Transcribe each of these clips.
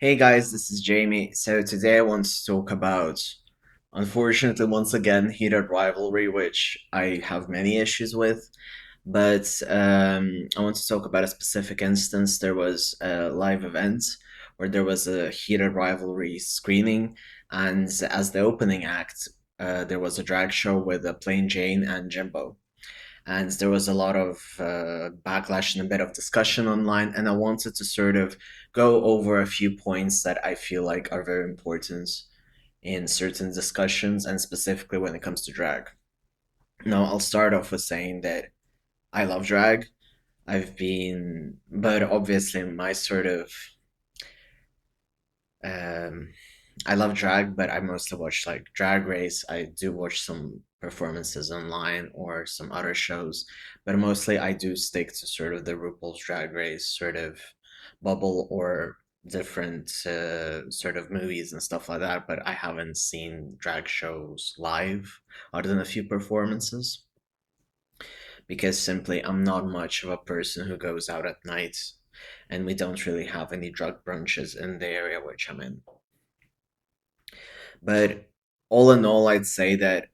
Hey guys, this is Jamie. So today I want to talk about, unfortunately, once again, heated rivalry, which I have many issues with. But I want to talk about a specific instance. There was a live event where there was a heated rivalry screening, and as the opening act, there was a drag show with Plain Jane and Jimbo, and there was a lot of backlash and a bit of discussion online, and I wanted to sort of go over a few points that I feel like are very important in certain discussions, and specifically when it comes to drag. Now, I'll start off with saying that I love drag. But obviously, my sort of um, I love drag, but I mostly watch like Drag Race. I do watch some performances online or some other shows, but mostly I do stick to sort of the RuPaul's Drag Race sort of bubble or different sort of movies and stuff like that. But I haven't seen drag shows live other than a few performances because simply I'm not much of a person who goes out at night, and we don't really have any drug brunches in the area which I'm in. But all in all, I'd say that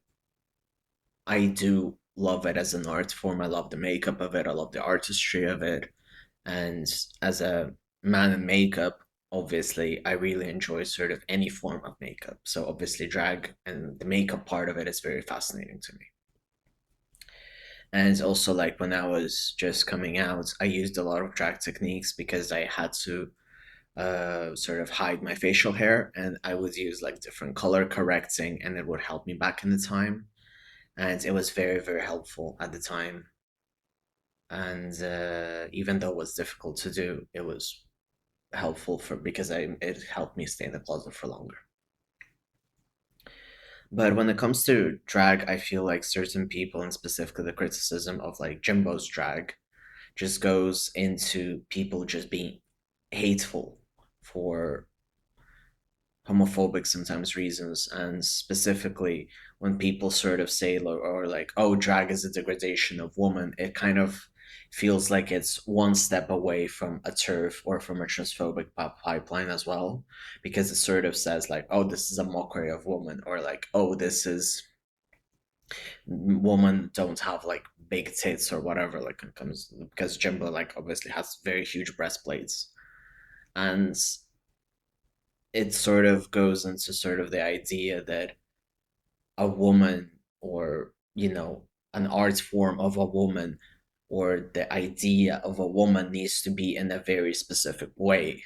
I do love it as an art form. I love the makeup of it. I love the artistry of it. And as a man in makeup, obviously, I really enjoy sort of any form of makeup. So obviously, drag and the makeup part of it is very fascinating to me. And also, like when I was just coming out, I used a lot of drag techniques because I had to sort of hide my facial hair, and I would use like different color correcting, and it would help me back in the time. And it was very, very helpful at the time. And even though it was difficult to do, it was helpful for because it helped me stay in the closet for longer. But when it comes to drag, I feel like certain people, and specifically the criticism of like Jimbo's drag, just goes into people just being hateful for homophobic sometimes reasons, and specifically when people sort of say or like, oh, drag is a degradation of woman, it kind of feels like it's one step away from a turf or from a transphobic pipeline as well, because it sort of says like, oh, this is a mockery of woman, or like, oh, this is women don't have like big tits or whatever, like it comes because Jimbo like obviously has very huge breastplates. And it sort of goes into sort of the idea that a woman, or an art form of a woman, or the idea of a woman needs to be in a very specific way,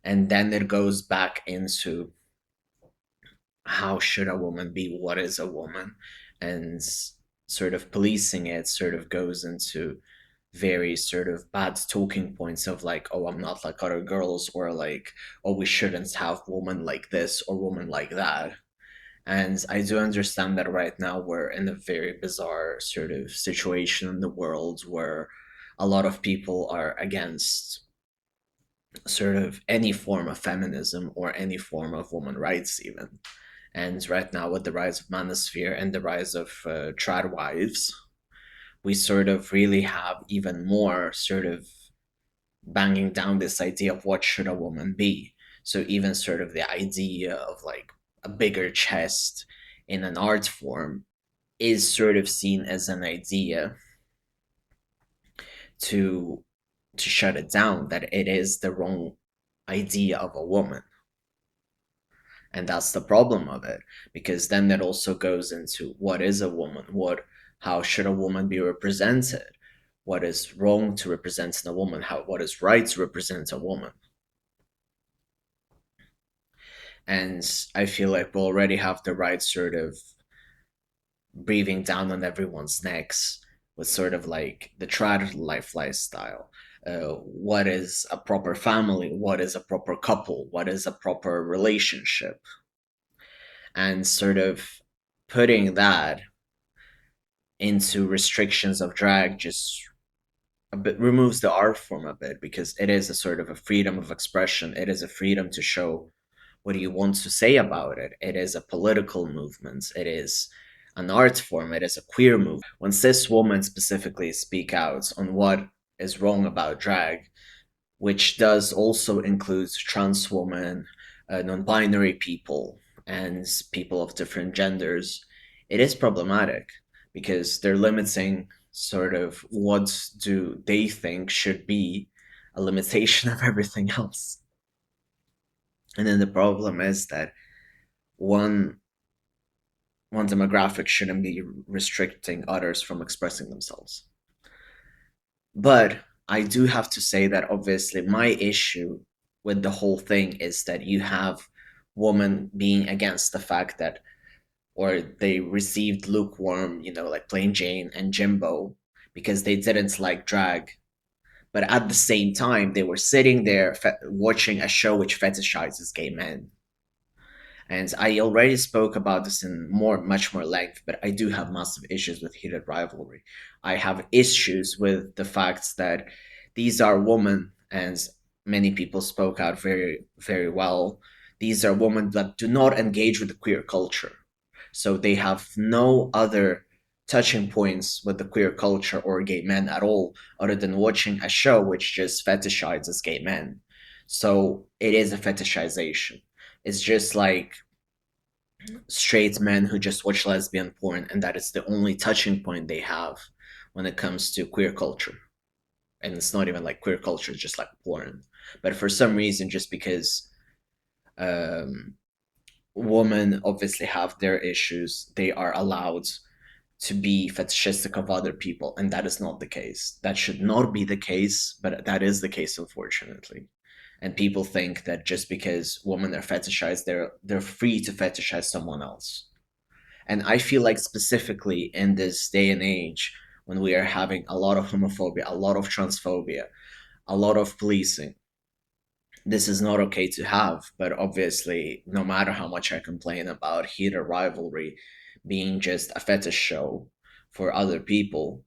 and then it goes back into how should a woman be, what is a woman, and sort of policing it sort of goes into very sort of bad talking points of like, oh, I'm not like other girls, or like, oh, we shouldn't have women like this or women like that. And I do understand that right now we're in a very bizarre sort of situation in the world where a lot of people are against sort of any form of feminism or any form of women rights, even. And right now, with the rise of manosphere and the rise of trad wives, we sort of really have even more sort of banging down this idea of what should a woman be. So even sort of the idea of like a bigger chest in an art form is sort of seen as an idea to shut it down, that it is the wrong idea of a woman. And that's the problem of it, because then that also goes into what is a woman, how should a woman be represented, what is wrong to represent a woman, what is right to represent a woman. And I feel like we already have the right sort of breathing down on everyone's necks with sort of like the trad life lifestyle. What is a proper family? What is a proper couple? What is a proper relationship? And sort of putting that into restrictions of drag just a bit removes the art form a bit, because it is a sort of a freedom of expression. It is a freedom to show what do you want to say about it. It is a political movement. It is an art form. It is a queer movement. When cis women specifically speak out on what is wrong about drag, which does also include trans women, non-binary people, and people of different genders, it is problematic because they're limiting sort of what do they think should be a limitation of everything else. And then the problem is that one one demographic shouldn't be restricting others from expressing themselves. But I do have to say that obviously my issue with the whole thing is that you have women being against the fact that, or they received lukewarm, like Plain Jane and Jimbo because they didn't like drag. But at the same time, they were sitting there watching a show which fetishizes gay men. And I already spoke about this in much more length, but I do have massive issues with heated rivalry. I have issues with the fact that these are women, and many people spoke out very, very well. These are women that do not engage with the queer culture. So they have no other touching points with the queer culture or gay men at all, other than watching a show which just fetishizes gay men. So it is a fetishization. It's just like straight men who just watch lesbian porn, and that is the only touching point they have when it comes to queer culture. And it's not even like queer culture, it's just like porn. But for some reason, just because um, women obviously have their issues, they are allowed to be fetishistic of other people, and that is not the case. That should not be the case, but that is the case, unfortunately. And people think that just because women are fetishized, they're free to fetishize someone else. And I feel like specifically in this day and age, when we are having a lot of homophobia, a lot of transphobia, a lot of policing, this is not okay to have. But obviously, no matter how much I complain about heated rivalry being just a fetish show for other people,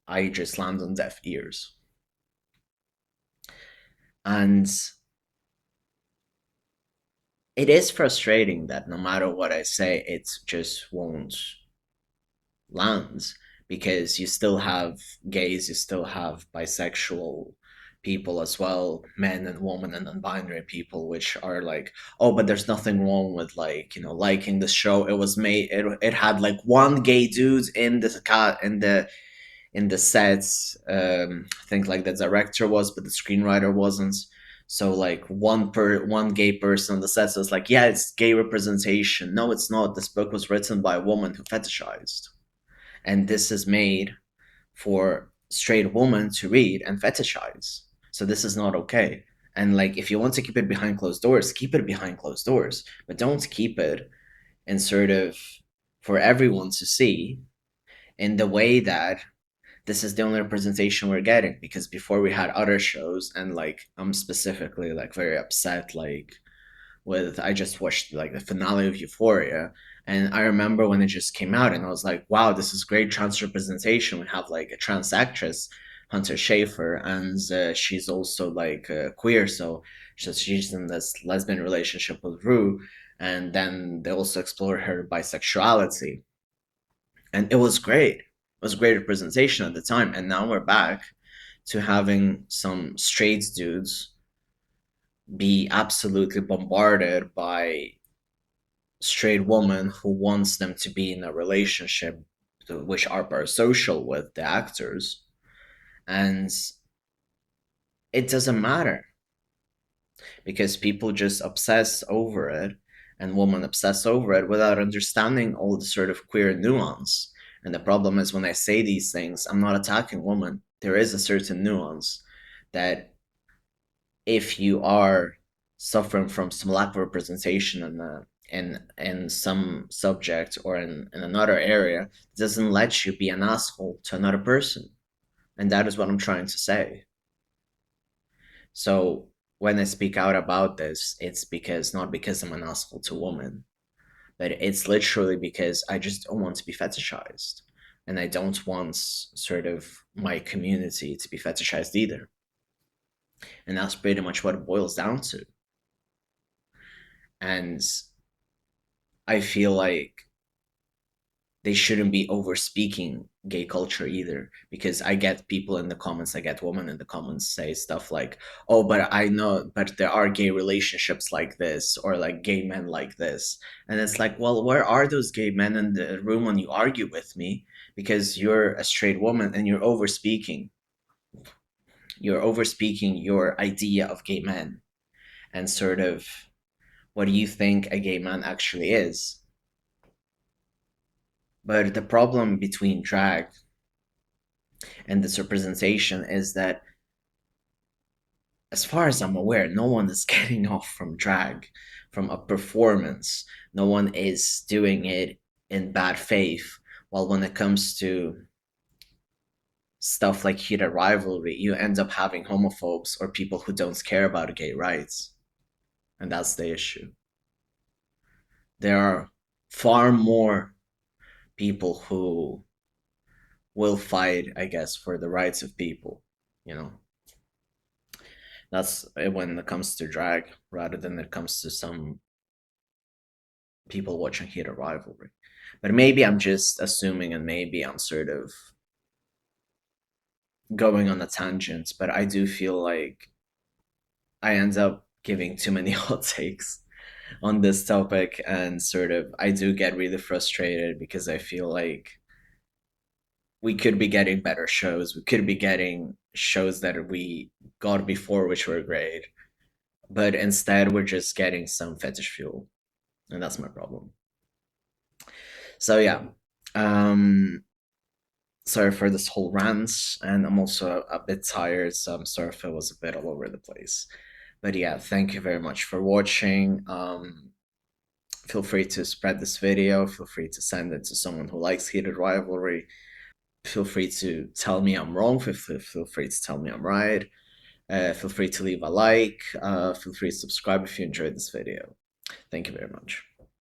I just land on deaf ears. And it is frustrating that no matter what I say, it just won't land because you still have gays, you still have bisexual people as well, men and women and non-binary people, which are like, oh, but there's nothing wrong with like, liking the show. It was made, it had like one gay dude in the cat in the sets. I think like the director was, but the screenwriter wasn't. So like one gay person on the set, so it's like, yeah, it's gay representation. No, it's not. This book was written by a woman who fetishized, and this is made for straight women to read and fetishize. So this is not okay. And like, if you want to keep it behind closed doors, keep it behind closed doors, but don't keep it in sort of for everyone to see in the way that this is the only representation we're getting. Because before we had other shows, and like I'm specifically like very upset, like with I just watched like the finale of Euphoria, and I remember when it just came out, and I was like, wow, this is great trans representation. We have like a trans actress, Hunter Schafer, and she's also like queer, so she's in this lesbian relationship with Rue, and then they also explore her bisexuality, and it was great. It was great representation at the time, and now we're back to having some straight dudes be absolutely bombarded by straight woman who wants them to be in a relationship which are parasocial with the actors, and it doesn't matter because people just obsess over it, and women obsess over it without understanding all the sort of queer nuance. And the problem is, when I say these things, I'm not attacking women. There is a certain nuance that if you are suffering from some lack of representation in some subject or in another area, it doesn't let you be an asshole to another person. And that is what I'm trying to say. So when I speak out about this, it's because not because I'm an asshole to women, but it's literally because I just don't want to be fetishized. And I don't want sort of my community to be fetishized either. And that's pretty much what it boils down to. And I feel like they shouldn't be over speaking gay culture either, because I get people in the comments, I get women in the comments say stuff like, oh, but I know, but there are gay relationships like this, or like gay men like this. And it's like, well, where are those gay men in the room when you argue with me? Because you're a straight woman and you're over speaking your idea of gay men, and sort of what do you think a gay man actually is. But the problem between drag and this representation is that, as far as I'm aware, no one is getting off from drag, from a performance. No one is doing it in bad faith. While when it comes to stuff like heated rivalry, you end up having homophobes or people who don't care about gay rights. And that's the issue. There are far more people who will fight, I guess, for the rights of people, you know. That's when it comes to drag, rather than it comes to some people watching heated rivalry. But maybe I'm just assuming, and maybe I'm sort of going on a tangent, but I do feel like I end up giving too many hot takes on this topic, and sort of I do get really frustrated because I feel like we could be getting better shows. We could be getting shows that we got before, which were great, but instead we're just getting some fetish fuel, and that's my problem. So yeah, um, sorry for this whole rant, and I'm also a bit tired, so I'm sorry if it was a bit all over the place. But yeah, thank you very much for watching. Feel free to spread this video. Feel free to send it to someone who likes heated rivalry. Feel free to tell me I'm wrong. Feel free to tell me I'm right. Feel free to leave a like. Feel free to subscribe if you enjoyed this video. Thank you very much.